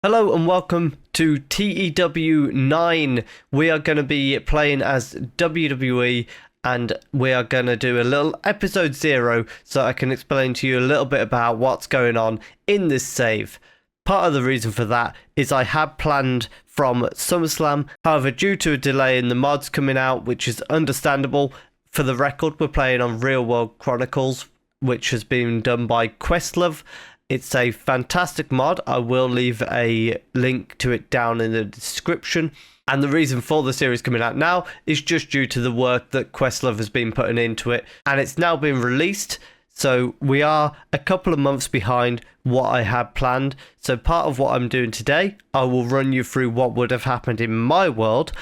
Hello and welcome to TEW 9. We are going to be playing as WWE and we are going to do a little episode 0 so I can explain to you a little bit about what's going on in this save. Part of the reason for that is I had planned from SummerSlam, however due to a delay in the mods coming out, which is understandable, for the record we're playing on Real World Chronicles, which has been done by Questlove. It's a fantastic mod. I will leave a link to it down in the description. And the reason for the series coming out now is just due to the work that Questlove has been putting into it. And it's now been released. So we are a couple of months behind what I had planned. So part of what I'm doing today, I will run you through what would have happened in my world.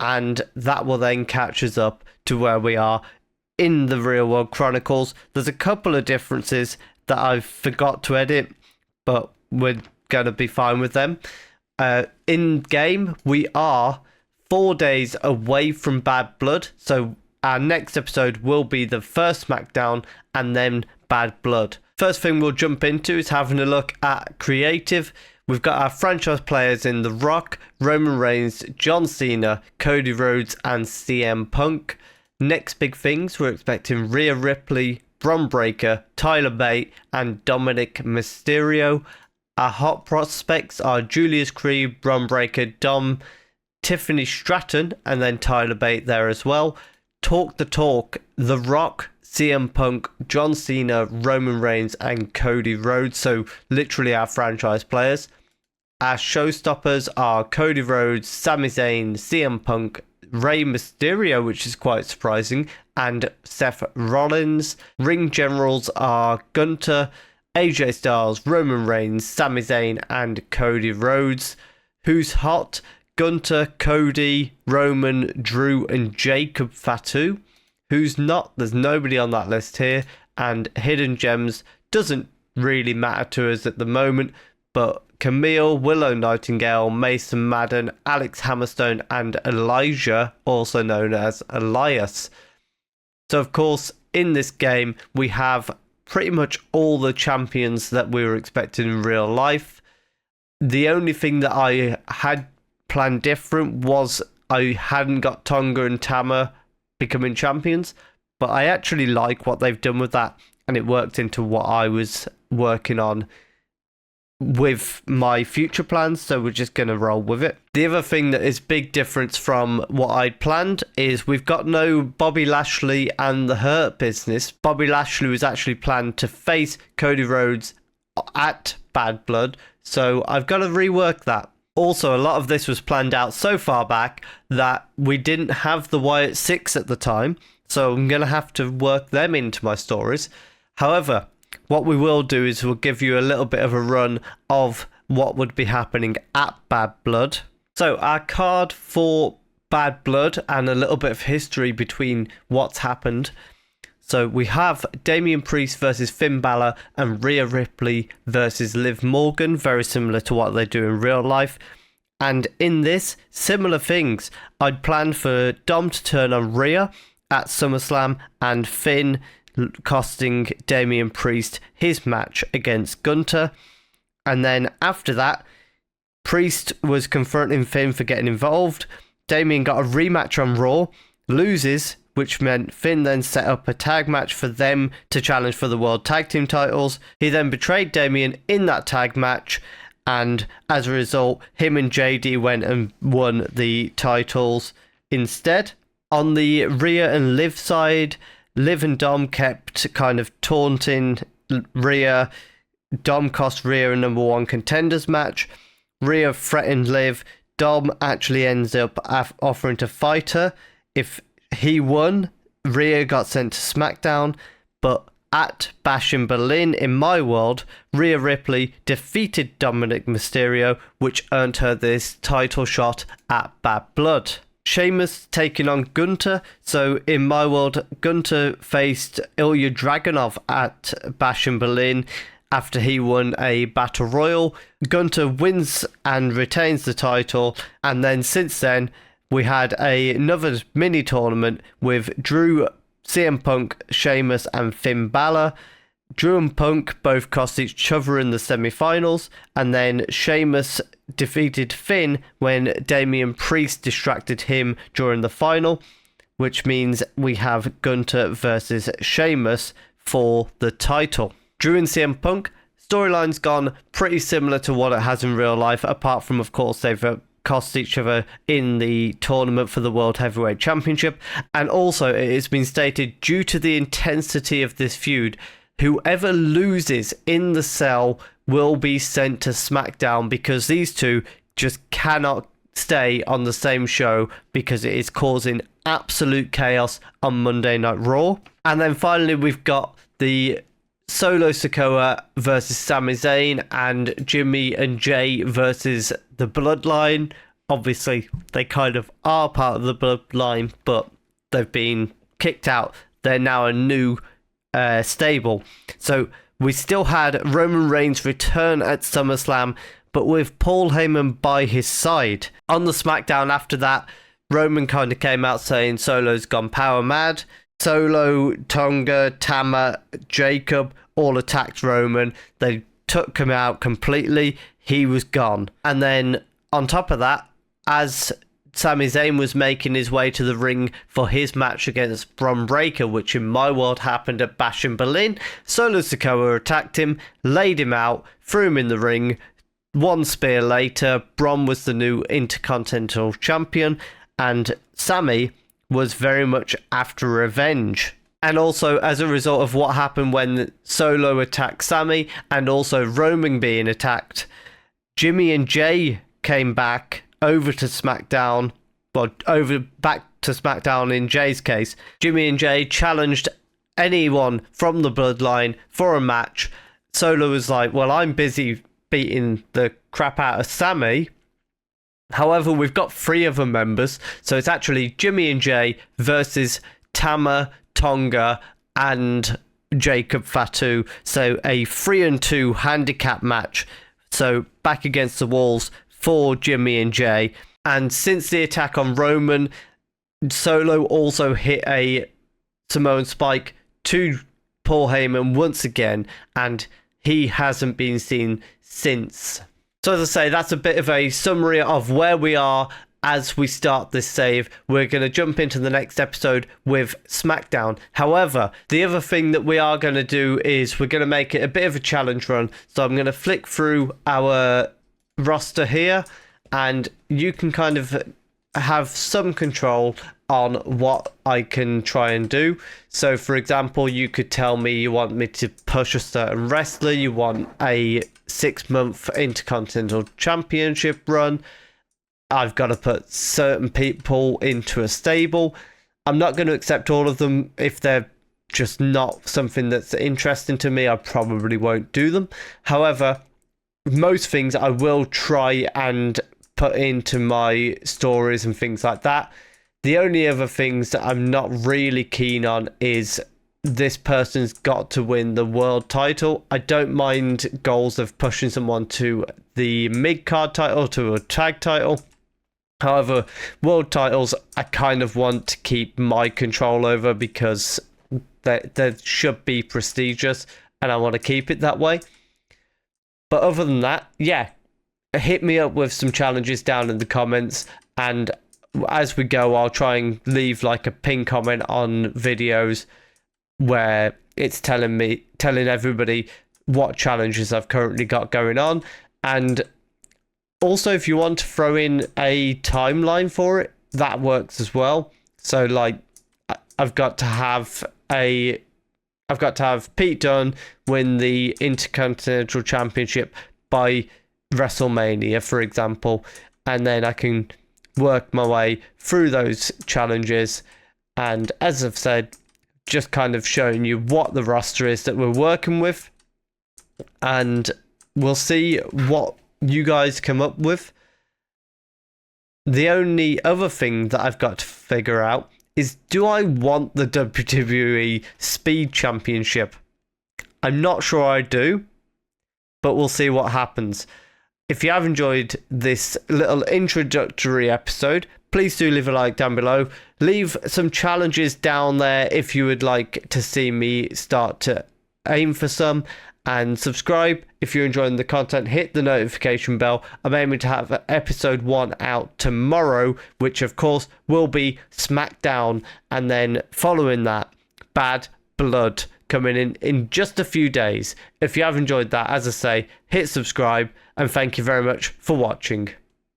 And that will then catch us up to where we are in the Real World Chronicles. There's a couple of differences that I forgot to edit, but we're going to be fine with them. In game, we are 4 days away from Bad Blood, so our next episode will be the first SmackDown and then Bad Blood. First thing we'll jump into is having a look at creative. We've got our franchise players in The Rock, Roman Reigns, John Cena, Cody Rhodes and CM Punk. Next big things, we're expecting Rhea Ripley, Bron Breakker, Tyler Bate and Dominic Mysterio. Our hot prospects are Julius Creed, Bron Breakker, Dom, Tiffany Stratton and then Tyler Bate there as well. Talk the talk, The Rock, CM Punk, John Cena, Roman Reigns and Cody Rhodes. So literally our franchise players. Our showstoppers are Cody Rhodes, Sami Zayn, CM Punk, Rey Mysterio, which is quite surprising, and Seth Rollins. Ring generals are Gunther, AJ Styles, Roman Reigns, Sami Zayn and Cody Rhodes. Who's hot? Gunther, Cody, Roman, Drew and Jacob Fatu. Who's not? There's nobody on that list here. And hidden gems doesn't really matter to us at the moment, but Camille, Willow Nightingale, Mason Madden, Alex Hammerstone and Elijah, also known as Elias. So of course in this game we have pretty much all the champions that we were expecting in real life. The only thing that I had planned different was I hadn't got Tonga and Tama becoming champions, but I actually like what they've done with that and it worked into what I was working on with my future plans, so we're just going to roll with it. The other thing that is big difference from what I'd planned is we've got no Bobby Lashley and the Hurt Business. Bobby Lashley was actually planned to face Cody Rhodes at Bad Blood, so I've got to rework that. Also, a lot of this was planned out so far back that we didn't have the Wyatt Six at the time, so I'm going to have to work them into my stories. However, what we will do is we'll give you a little bit of a run of what would be happening at Bad Blood. So our card for Bad Blood and a little bit of history between what's happened. So we have Damian Priest versus Finn Balor and Rhea Ripley versus Liv Morgan, very similar to what they do in real life. And in this, similar things. I'd planned for Dom to turn on Rhea at SummerSlam and Finn costing Damian Priest his match against Gunther. And then after that, Priest was confronting Finn for getting involved. Damian got a rematch on Raw, loses, which meant Finn then set up a tag match for them to challenge for the World Tag Team titles. He then betrayed Damian in that tag match, and as a result, him and JD went and won the titles instead. On the Rhea and Liv side, Liv and Dom kept kind of taunting Rhea. Dom cost Rhea a number 1 contenders match. Rhea threatened Liv. Dom actually ends up offering to fight her. If he won, Rhea got sent to SmackDown. But at Bash in Berlin, in my world, Rhea Ripley defeated Dominic Mysterio, which earned her this title shot at Bad Blood. Sheamus taking on Gunther. So in my world, Gunther faced Ilya Dragunov at Bash in Berlin after he won a Battle Royal. Gunther wins and retains the title. And then since then, we had another mini tournament with Drew, CM Punk, Sheamus and Finn Balor. Drew and Punk both cost each other in the semi-finals, and then Sheamus defeated Finn when Damian Priest distracted him during the final, which means we have Gunter versus Sheamus for the title. Drew and CM Punk, storyline's gone pretty similar to what it has in real life, apart from, of course, they've cost each other in the tournament for the World Heavyweight Championship. And also, it has been stated, due to the intensity of this feud, whoever loses in the cell will be sent to SmackDown, because these two just cannot stay on the same show because it is causing absolute chaos on Monday Night Raw. And then finally, we've got the Solo Sikoa versus Sami Zayn and Jimmy and Jay versus the Bloodline. Obviously, they kind of are part of the Bloodline, but they've been kicked out. They're now a new stable. So we still had Roman Reigns return at SummerSlam, but with Paul Heyman by his side. On the SmackDown after that, Roman kind of came out saying Solo's gone power mad. Solo, Tonga, Tama, Jacob all attacked Roman. They took him out completely. He was gone. And then on top of that, as Sami Zayn was making his way to the ring for his match against Bron Breakker, which in my world happened at Bash in Berlin, Solo Sikoa attacked him, laid him out, threw him in the ring. One spear later, Bron was the new Intercontinental Champion, and Sami was very much after revenge. And also, as a result of what happened when Solo attacked Sami, and also Roman being attacked, Jimmy and Jay came back over to SmackDown, back to SmackDown in Jay's case. Jimmy and Jay challenged anyone from the Bloodline for a match. Solo was like, well, I'm busy beating the crap out of Sami. However, we've got 3 other members, so it's actually Jimmy and Jay versus Tama, Tonga, and Jacob Fatu. So a 3-2 handicap match. So back against the walls for Jimmy and Jay. And since the attack on Roman, Solo also hit a Samoan Spike to Paul Heyman once again, and he hasn't been seen since. So as I say, that's a bit of a summary of where we are as we start this save. We're going to jump into the next episode with SmackDown. However, the other thing that we are going to do is we're going to make it a bit of a challenge run. So I'm going to flick through our roster here, and you can kind of have some control on what I can try and do. So for example, you could tell me you want me to push a certain wrestler, you want a 6-month Intercontinental Championship run. I've got to put certain people into a stable. I'm not going to accept all of them. If they're just not something that's interesting to me, I probably won't do them. However, most things I will try and put into my stories and things like that. The only other things that I'm not really keen on is this person's got to win the world title. I don't mind goals of pushing someone to the mid-card title, to a tag title. However, world titles, I kind of want to keep my control over because they should be prestigious and I want to keep it that way. But other than that, yeah, hit me up with some challenges down in the comments, and as we go, I'll try and leave like a pin comment on videos where it's telling everybody what challenges I've currently got going on. And also, if you want to throw in a timeline for it, that works as well. So like, I've got to have Pete Dunne win the Intercontinental Championship by WrestleMania, for example, and then I can work my way through those challenges. And as I've said, just kind of showing you what the roster is that we're working with, and we'll see what you guys come up with. The only other thing that I've got to figure out is, do I want the WWE Speed Championship? I'm not sure I do, but we'll see what happens. If you have enjoyed this little introductory episode, please do leave a like down below. Leave some challenges down there if you would like to see me start to aim for some. and subscribe if you're enjoying the content. Hit the notification bell. I'm aiming to have episode 1 out tomorrow, which of course will be SmackDown, and then following that, Bad Blood coming in just a few days. If you have enjoyed that, as I say, hit subscribe, and thank you very much for watching.